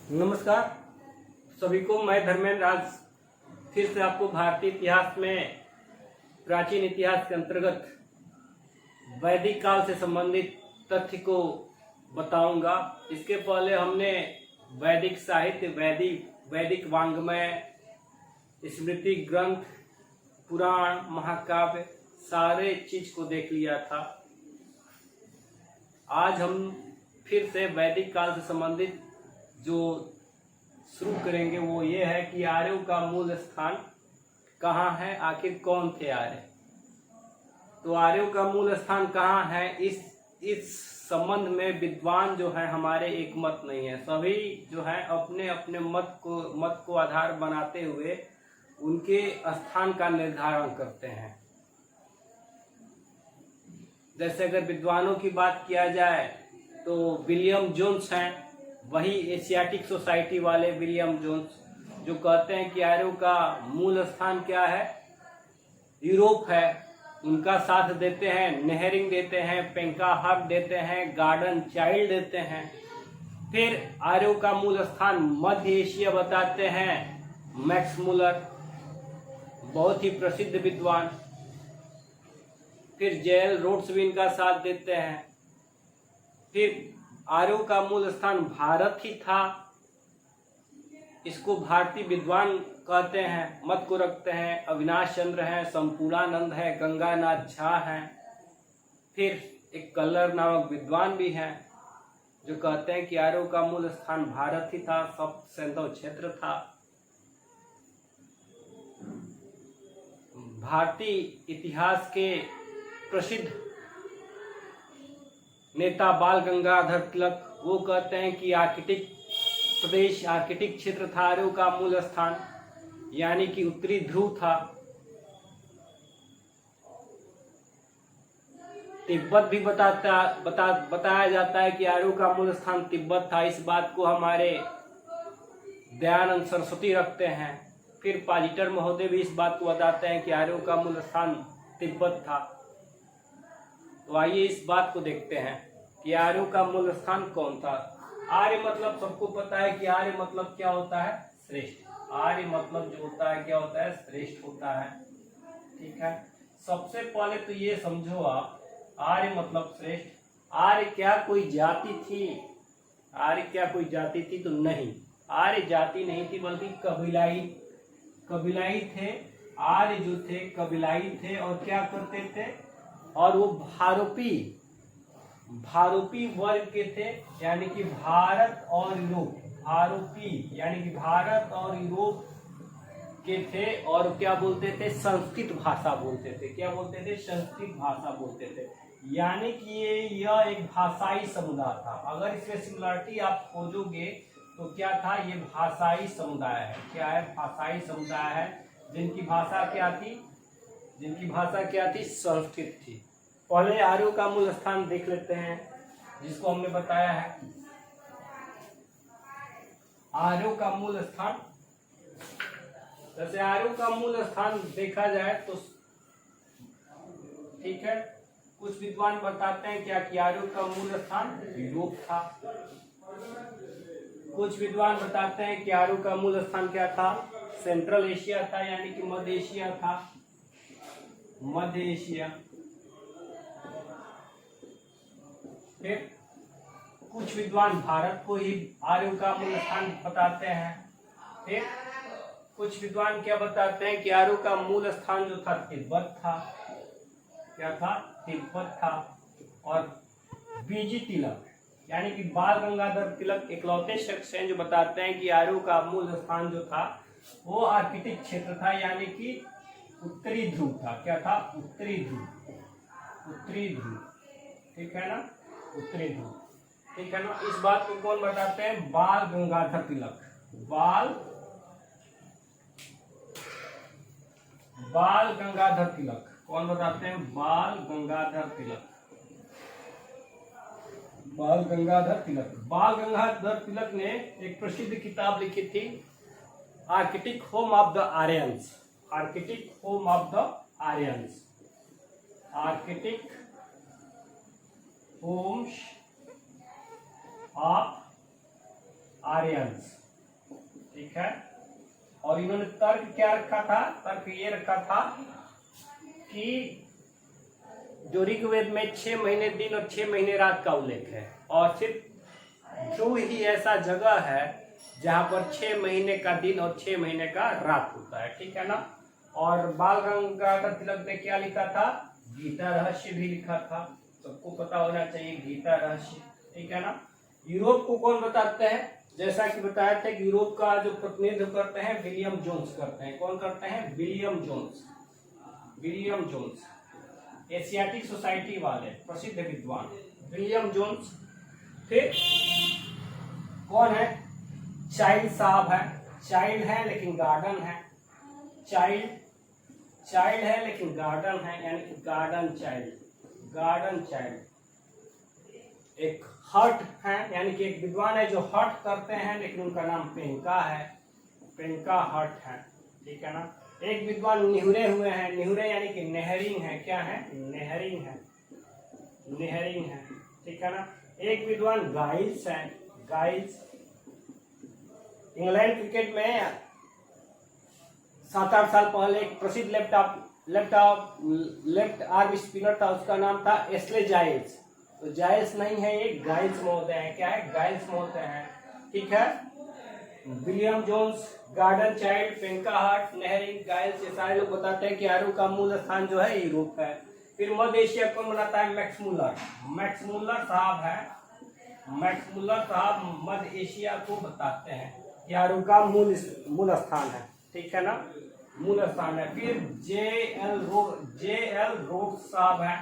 नमस्कार सभी को। मैं धर्मेंद्र आज फिर से आपको भारतीय इतिहास में प्राचीन इतिहास के अंतर्गत वैदिक काल से संबंधित तथ्य को बताऊंगा। इसके पहले हमने वैदिक साहित्य, वैदिक वांग्मय, स्मृति ग्रंथ, पुराण, महाकाव्य सारे चीज को देख लिया था। आज हम फिर से वैदिक काल से संबंधित जो शुरू करेंगे वो ये है कि आर्यों का मूल स्थान कहाँ है, आखिर कौन थे आर्य। तो आर्यों का मूल स्थान कहाँ है, इस संबंध में विद्वान जो है हमारे एक मत नहीं है। सभी जो है अपने अपने मत को आधार बनाते हुए उनके स्थान का निर्धारण करते हैं। जैसे अगर विद्वानों की बात किया जाए तो विलियम जोन्स हैं, वही एशियाटिक सोसाइटी वाले विलियम जोन्स, जो कहते हैं कि आर्यों का मूल स्थान क्या है, यूरोप है। उनका साथ देते हैं, नेहरिंग देते हैं, पेंकाहक देते हैं, गार्डन चाइल्ड देते हैं। फिर आर्यों का मूल स्थान मध्य एशिया बताते हैं मैक्स मुलर, बहुत ही प्रसिद्ध विद्वान। फिर जेएल रोड्स भी इनका साथ देते हैं। फिर आर्यों का मूल स्थान भारत ही था, इसको भारतीय विद्वान कहते हैं, मत को रखते हैं। अविनाश चंद्र हैं, संपूर्णानंद है, गंगानाथ झा हैं। फिर एक कल्लर नामक विद्वान भी हैं जो कहते हैं कि आर्यों का मूल स्थान भारत ही था, सप्त सिंधु क्षेत्र था। भारतीय इतिहास के प्रसिद्ध नेता बाल गंगाधर तिलक, वो कहते हैं कि आर्कटिक प्रदेश, आर्कटिक क्षेत्र था आर्यों का मूल स्थान, यानी कि उत्तरी ध्रुव था। तिब्बत भी बताया जाता है कि आर्यों का मूल स्थान तिब्बत था। इस बात को हमारे दयानंद सरस्वती रखते हैं। फिर पालिटर महोदय भी इस बात को बताते हैं कि आर्यों का मूल स्थान तिब्बत था। तो आइए इस बात को देखते हैं कि आर्यों का मूल स्थान कौन था। आर्य मतलब सबको पता है कि आर्य मतलब क्या होता है, श्रेष्ठ। आर्य मतलब जो होता है क्या होता है, श्रेष्ठ होता है। ठीक है, सबसे पहले तो ये समझो आप, आर्य मतलब श्रेष्ठ। आर्य क्या कोई जाति थी? आर्य क्या कोई जाति थी? तो नहीं, आर्य जाति नहीं थी, बल्कि कबीलाई थे। आर्य जो थे कबीलाई थे और क्या करते थे, और वो भारोपी वर्ग के थे, यानी कि भारत और यूरोप, भारोपी यानी कि भारत और यूरोप के थे। और क्या बोलते थे, संस्कृत भाषा बोलते थे। क्या बोलते थे, संस्कृत भाषा बोलते थे। यानी कि यह एक भाषाई समुदाय था। अगर इसमें सिमिलरिटी आप खोजोगे तो क्या था, ये भाषाई समुदाय है। क्या है, भाषाई समुदाय है। जिनकी भाषा क्या थी, संस्कृत थी। पहले आर्यों का मूल स्थान देख लेते हैं, जिसको हमने बताया है। आर्यों का मूल स्थान, जैसे आर्यों का मूल स्थान देखा जाए तो ठीक है, कुछ विद्वान बताते हैं क्या कि आर्यों का मूल स्थान यूरोप था। कुछ विद्वान बताते हैं कि आर्यों का मूल स्थान क्या था, सेंट्रल एशिया था, यानी कि मध्य एशिया था, मध्य एशिया। फिर कुछ विद्वान भारत को ही आर्यों का मूल स्थान बताते हैं। फिर कुछ विद्वान क्या बताते हैं कि आर्यों का मूल स्थान जो था तिब्बत था। क्या था, तिब्बत था। और बीजी तिलक यानी कि बाल गंगाधर तिलक इकलौते शख्स हैं जो बताते हैं कि आर्यों का मूल स्थान जो था वो आर्कटिक क्षेत्र था, यानी कि उत्तरी ध्रुव था। क्या था, उत्तरी ध्रुव। ठीक है ना, उत्तरी ध्रुव। ठीक है ना। इस बात को कौन बताते हैं, बाल गंगाधर तिलक। बाल गंगाधर तिलक कौन बताते हैं, बाल गंगाधर तिलक। बाल गंगाधर तिलक ने एक प्रसिद्ध किताब लिखी थी, Arctic home of the Aryans. Arctic home of the Aryans, Arctic Holmes of Aryans. ठीक है। और इन्होंने तर्क क्या रखा था? तर्क ये रखा था कि जो ऋग्वेद में 6 महीने दिन और 6 महीने रात का उल्लेख है, और सिर्फ जो ही ऐसा जगह है जहां पर 6 महीने का दिन और 6 महीने का रात होता है, ठीक है ना। और बाल गंगाधर तिलक ने क्या लिखा था? गीता रहस्य भी लिखा था, सबको पता होना चाहिए गीता रहस्य, ठीक है ना। यूरोप को कौन बताते हैं? जैसा कि बताया था कि यूरोप का जो प्रतिनिधित्व करते हैं विलियम जोन्स करते हैं। कौन करते हैं? William Jones. William Jones Asiatic Society वाले प्रसिद्ध विद्वान विलियम जोन्स। फिर कौन है? चाइल्ड साहब है। चाइल्ड है लेकिन गार्डन है। चाइल्ड है लेकिन गार्डन है, यानी कि गार्डन चाइल्ड। Garden child. एक हर्ट है, यानी कि एक विद्वान है जो हर्ट करते हैं, लेकिन उनका नाम पेंका है। पेंका हर्ट है, ठीक है ना। एक विद्वान निहुरे हुए हैं। निहुरे यानी कि नेहरिंग है। क्या है? नेहरिंग है। नेहरिंग है, ठीक है ना। एक विद्वान गाइल्स है। गाइल्स इंग्लैंड क्रिकेट में 7-8 साल पहले एक प्रसिद्ध लेफ्ट आर्म स्पिनर था, उसका नाम था एस्ले जाइल्स। तो जाइल्स नहीं है, ये गाइल्स महोदय है। क्या है? गाइल्स महोदय है, ठीक है। William Jones, garden child, पेंका hurt, नेहरिंग, Giles, ये सारे लोग बताते हैं कि आरू का मूल स्थान जो है यूरोप है। फिर मध्य एशिया कौन बनाता है? Max Muller. मैक्स मुलर साहब है। मैक्स मुलर साहब मध्य एशिया को बताते हैं कि आरू का मूल स्थान है, ठीक है ना, मूल स्थान है। फिर जे.एल. रोड्स साहब है,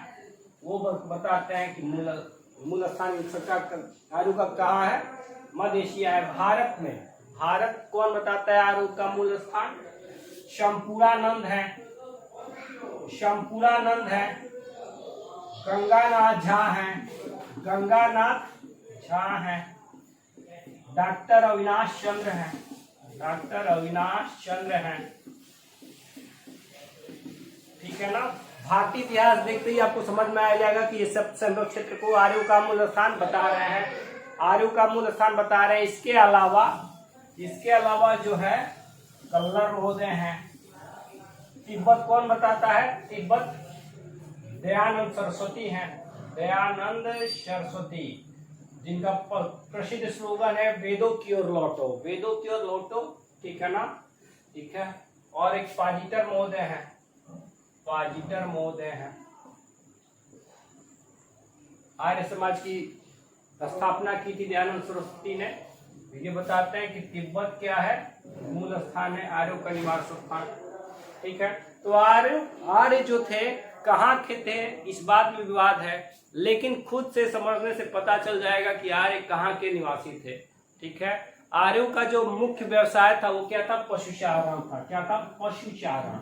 वो बताते हैं कि मूल स्थान आरू का कहाँ है? मध्य एशिया है। भारत कौन बताता है आरू का मूल स्थान? शंपूरानंद है। शंपूरानंद है। गंगानाथ झा है। गंगानाथ झा है। डॉक्टर अविनाश चंद्र है। डॉक्टर अविनाश चंद्र है, ठीक है ना। भारतीय इतिहास देखते ही आपको समझ में आ जाएगा कि ये सब संभव क्षेत्र को आर्यों का मूल स्थान बता रहे हैं। आर्यों का मूल स्थान बता रहे हैं। इसके अलावा जो है कल्लर महोदय हैं। तिब्बत कौन बताता है? तिब्बत दयानंद सरस्वती हैं। दयानंद सरस्वती, जिनका प्रसिद्ध स्लोगन है वेदों की ओर लौटो। वेदों की ओर लौटो, ठीक है ना, ठीक है। और एक पाजीटर महोदय है। पाजीटर महोदय है। आर्य समाज की स्थापना की थी दयानंद सरस्वती ने। ये बताते हैं कि तिब्बत क्या है? मूल स्थान है, आर्यों का निवास स्थान, ठीक है। तो आर्य जो थे कहाँ के थे, इस बात में विवाद है, लेकिन खुद से समझने से पता चल जाएगा कि आर्य कहाँ के निवासी थे, ठीक है। आर्यों का जो मुख्य व्यवसाय था वो क्या था? पशुचारण था। क्या था? पशुचारण,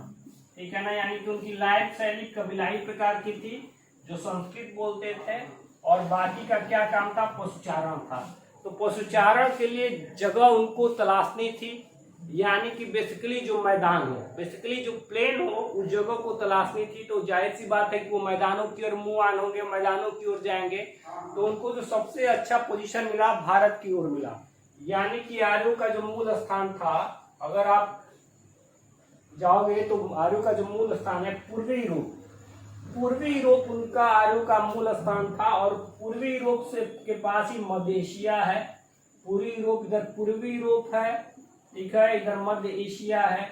ठीक है ना। यानी कि उनकी लाइफ शैली कबीलाई प्रकार की थी, जो संस्कृत बोलते थे, और बाकी का क्या काम था? पशुचारण था। तो पशुचारण के लिए जगह उनको तलाशनी थी, यानी कि बेसिकली जो मैदान हो, बेसिकली जो प्लेन हो, उस जगह को तलाशनी थी। तो जाहिर सी बात है कि वो मैदानों की ओर मुंह आन होंगे, मैदानों की ओर जाएंगे। तो उनको जो सबसे अच्छा पोजीशन मिला, भारत की ओर मिला। यानी कि आर्यों का जो मूल स्थान था, अगर आप जाओगे तो आर्यों का जो मूल स्थान है पूर्वी यूरोप। पूर्वी यूरोप उनका आर्यों का मूल स्थान था, और पूर्वी यूरोप से के पास ही मध्य एशिया है। पूर्वी यूरोप इधर पूर्वी यूरोप है, ठीक है, इधर मध्य एशिया है।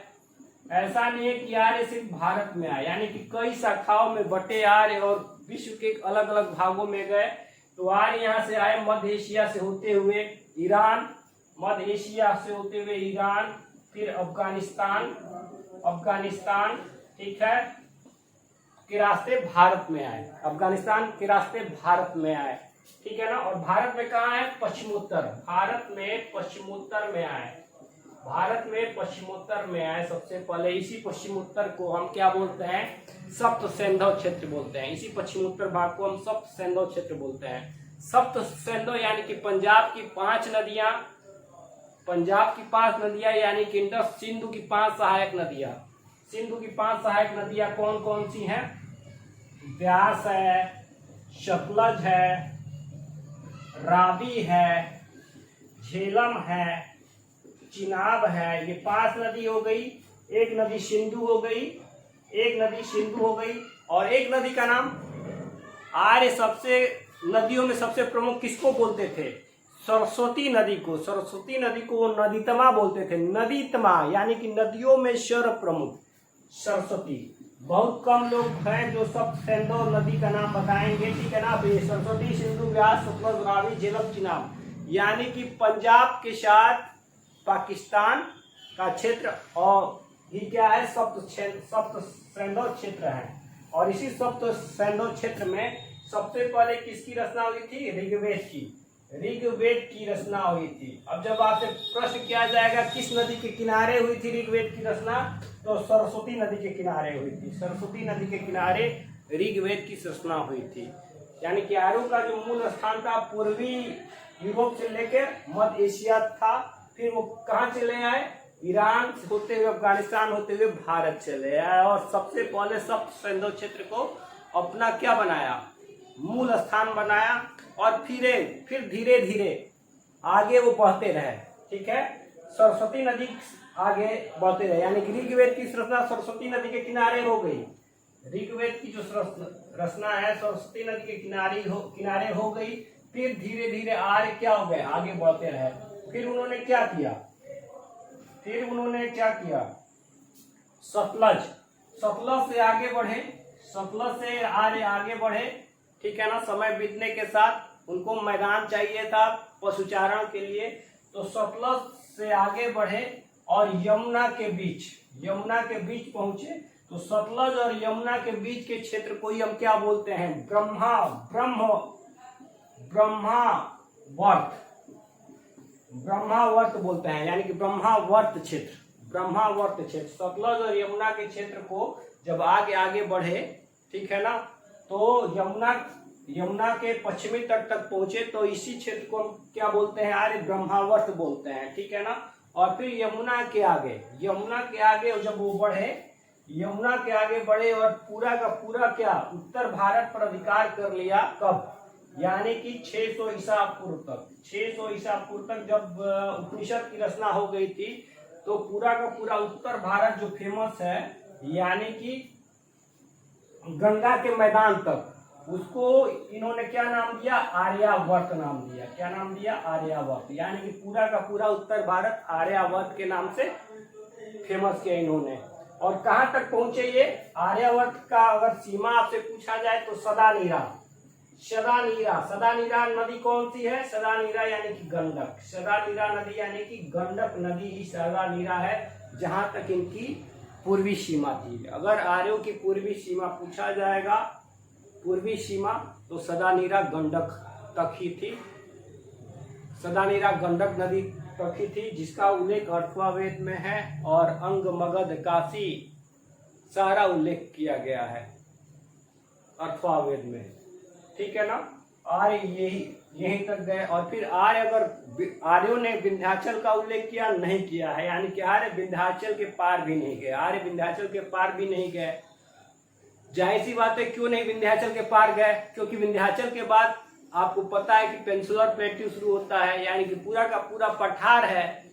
ऐसा नहीं है कि आर्य सिर्फ भारत में आए, यानी कि कई शाखाओं में बटे आर्य और विश्व के अलग अलग भागों में गए। तो आर्य यहाँ से आए मध्य एशिया से होते हुए ईरान, मध्य एशिया से होते हुए ईरान, फिर अफगानिस्तान, ठीक है, के रास्ते भारत में आए। अफगानिस्तान के रास्ते भारत में आए, ठीक है ना। और भारत में कहाँ है? पश्चिमोत्तर। भारत में पश्चिमोत्तर में आए। भारत में पश्चिमोत्तर में आए सबसे पहले। इसी पश्चिमोत्तर को हम क्या बोलते हैं? सप्त सैंधव क्षेत्र बोलते हैं। इसी पश्चिमोत्तर भाग को हम सप्त सैंधव क्षेत्र बोलते हैं। सप्त सैंधव यानी कि पंजाब की 5 नदियां, यानी कि इंडस, सिंधु की 5 सहायक नदियां। सिंधु की 5 सहायक नदियां कौन कौन सी हैं? व्यास है, सतलज है, रावी है, झेलम है, चिनाब है, ये 5 नदी हो गई। एक नदी सिंधु हो गई, एक नदी सिंधु हो गई, और एक नदी का नाम आर्य सबसे नदियों में सबसे प्रमुख किसको बोलते थे? सरस्वती नदी को। सरस्वती नदी को वो नदीतमा बोलते थे। नदीतमा यानी कि नदियों में सर्व प्रमुख सरस्वती। बहुत कम लोग हैं जो सब सिंधु नदी का नाम बताएंगे, ठीक है ना। तो ये सरस्वती, सिंधु, व्यास, सतलज, रावी, झेलम, चिनाब, यानी कि पंजाब के साथ पाकिस्तान का क्षेत्र और ये क्या है, सप्त सिंधु क्षेत्र है। और इसी सप्त सिंधु क्षेत्र में सबसे पहले किसकी रचना हुई थी? ऋग्वेद की। ऋग्वेद की रचना हुई थी। अब जब आपसे प्रश्न किया जाएगा किस नदी के किनारे हुई थी ऋग्वेद की रचना, तो सरस्वती नदी के किनारे हुई थी। सरस्वती नदी के किनारे ऋग्वेद की रचना हुई थी। यानी कि आर्यों का जो मूल स्थान था पूर्वी यूरोप से लेकर मध्य एशिया था। फिर वो कहाँ चले आए? ईरान होते हुए, अफगानिस्तान होते हुए भारत चले आए, और सबसे पहले सप्त सिंधु क्षेत्र को अपना क्या बनाया? मूल स्थान बनाया। और फिर धीरे धीरे आगे वो बढ़ते रहे, ठीक है। सरस्वती नदी आगे बढ़ते रहे, यानी कि ऋग्वेद की रचना सरस्वती नदी के किनारे हो गई। ऋग्वेद की जो रचना है सरस्वती नदी के किनारे हो गई। फिर धीरे धीरे आर्य क्या हो गए? आगे बढ़ते रहे। फिर उन्होंने क्या किया? सतलज से आगे बढ़े। सतलज से आर्य आगे बढ़े, ठीक है ना। समय बीतने के साथ उनको मैदान चाहिए था पशुचारण के लिए, तो सतलज से आगे बढ़े और यमुना के बीच पहुंचे। तो सतलज और यमुना के बीच के क्षेत्र को ही हम क्या बोलते हैं? ब्रह्मावर्त बोलते हैं, यानी कि ब्रह्मावर्त क्षेत्र। सतलज और यमुना के क्षेत्र को जब आगे बढ़े, ठीक है ना, तो यमुना के पश्चिमी तट तक पहुंचे, तो इसी क्षेत्र को हम क्या बोलते हैं? आर्य ब्रह्मावर्त बोलते हैं, ठीक है ना। और फिर यमुना के आगे जब वो बढ़े, यमुना के आगे बढ़े और पूरा का पूरा क्या उत्तर भारत पर अधिकार कर लिया। कब? यानी कि 600 ईसा पूर्व तक। 600 ईसा पूर्व तक जब उपनिषद की रचना हो गई थी, तो पूरा का पूरा उत्तर भारत जो फेमस है, यानी कि गंगा के मैदान तक, उसको इन्होंने क्या नाम दिया? आर्यावर्त नाम दिया। क्या नाम दिया? आर्यावर्त। यानी कि पूरा का पूरा उत्तर भारत आर्यावर्त के नाम से फेमस किया इन्होंने। और कहाँ तक पहुंचे ये? आर्यावर्त का अगर सीमा आपसे पूछा जाए तो सदानीरा नदी कौन सी है? सदानीरा यानी कि गंडक। सदानीरा नदी यानी कि गंडक नदी ही सदानीरा है, जहां तक इनकी पूर्वी सीमा थी। अगर आर्यों की पूर्वी सीमा पूछा जाएगा, पूर्वी सीमा, तो सदानीरा गंडक तक ही थी। सदानीरा गंडक नदी तक ही थी, जिसका उल्लेख अथर्ववेद में है और अंग, मगध, काशी सारा उल्लेख किया गया है अथर्ववेद में, ठीक है ना। आर्य यहीं तक गए। और फिर आर्यों ने विंध्याचल का उल्लेख किया? नहीं किया है। यानी कि आर्य विंध्याचल के पार भी नहीं गए। जाहिर सी बात है, क्यों नहीं विंध्याचल के पार गए? क्योंकि विंध्याचल के बाद आपको पता है कि पेनिनसुलर प्लेट्यू शुरू होता है, यानी कि पूरा का पूरा पठार है,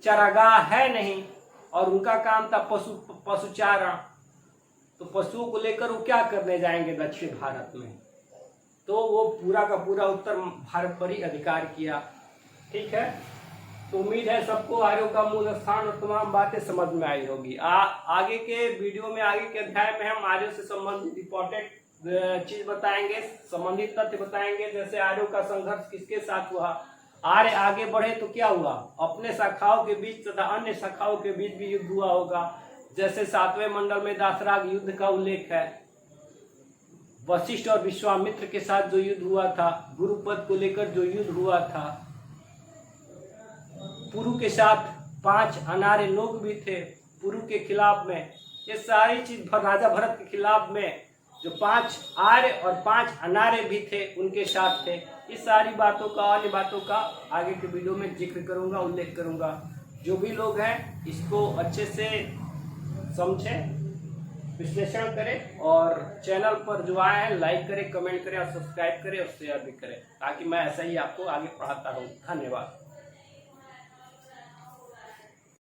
चरागाह है नहीं, और उनका काम था पशुचारण। तो पशुओं को लेकर वो क्या करने जाएंगे दक्षिण भारत में? तो वो पूरा का पूरा उत्तर भारत पर ही अधिकार किया, ठीक है। तो उम्मीद है सबको आर्यों का मूल स्थान और तमाम बातें समझ में आई होगी। आगे के वीडियो में, आगे के अध्याय में हम आर्यों से संबंधित इंपॉर्टेंट चीज बताएंगे, संबंधित तथ्य बताएंगे। जैसे आर्यों का संघर्ष किसके साथ हुआ, आर्य आगे बढ़े तो क्या हुआ, अपने शाखाओं के बीच तथा अन्य शाखाओं के बीच भी युद्ध हुआ होगा। जैसे 7वें मंडल में दासराग युद्ध का उल्लेख है, वशिष्ठ और विश्वामित्र के साथ जो युद्ध हुआ था, गुरुपद को लेकर जो युद्ध हुआ था, पुरु के साथ 5 अनार्य लोग भी थे पुरु के खिलाफ में। ये सारी चीज राजा भरत के खिलाफ में जो 5 आर्य और 5 अनार्य भी थे उनके साथ थे। इस सारी बातों का, अन्य बातों का आगे के वीडियो में जिक्र करूंगा, उल्लेख करूंगा। जो भी लोग हैं इसको अच्छे से समझें, विश्लेषण करें, और चैनल पर जो आए हैं लाइक करें, कमेंट करें और सब्सक्राइब करें और शेयर भी करें, ताकि मैं ऐसा ही आपको आगे पढ़ाता रहूं। धन्यवाद।